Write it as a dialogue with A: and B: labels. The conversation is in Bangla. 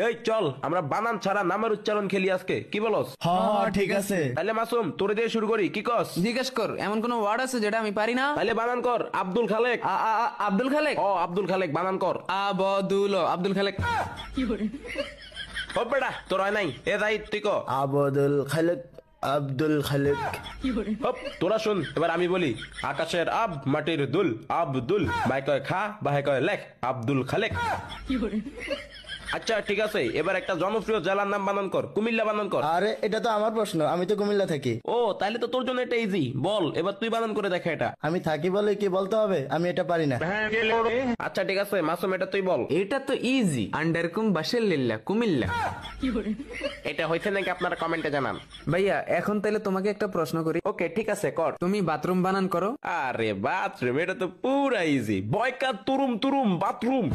A: এই চল আমরা বানান ছাড়া নামের উচ্চারণ খেলি আজকে, কি বলস?
B: হ্যাঁ ঠিক আছে।
A: তাহলে মাসুম তোরে দিয়ে শুরু করি, কি কস?
C: জিজ্ঞেস কর, এমন কোন ওয়ার্ড আছে যেটা আমি পারি না?
A: তাহলে বানান কর আব্দুল খালেক।
C: আব্দুল খালেক।
A: ও আব্দুল খালেক বানান কর।
C: আব্দুল খালেক।
A: ও বেটা তোর হয় নাই, এ যাই তুই ক।
B: আবদুল খালেক, আব্দুল খালেক।
A: হপ, তোরা শুন এবার আমি বলি। আকাশের আব মাটির দুল, আব্দুল। ভাই কয় খা, ভাই কয় লেখ, আব্দুল খালেক। আচ্ছা ঠিক আছে, এবার একটা জনপ্রিয় জেলার নাম বানান কর। কুমিল্লা বানান কর।
B: আরে এটা তো আমার প্রশ্ন, আমি তো কুমিল্লা থাকি।
A: ও তাহলে তো তোর জন্য এটা ইজি। বল এবার তুই বানান করে দেখা এটা।
B: আমি থাকি বলে কি বলতে হবে? আমি এটা পারি না।
A: আচ্ছা ঠিক আছে মাসুম, এটা তুই বল।
C: এটা তো ইজি, আন্ডারকুম বাসের লিল্লা কুমিল্লা।
A: এটা হয়েছে নাকি আপনারা কমেন্টে জানান।
C: ভাইয়া এখন তাহলে তোমাকে একটা প্রশ্ন করি।
A: ওকে ঠিক আছে কর।
C: তুমি বাথরুম বানান করো।
A: আরে বাথরুম, এটা তো পুরা ইজি। বয়কা তুরুম তুরুম বাথরুম।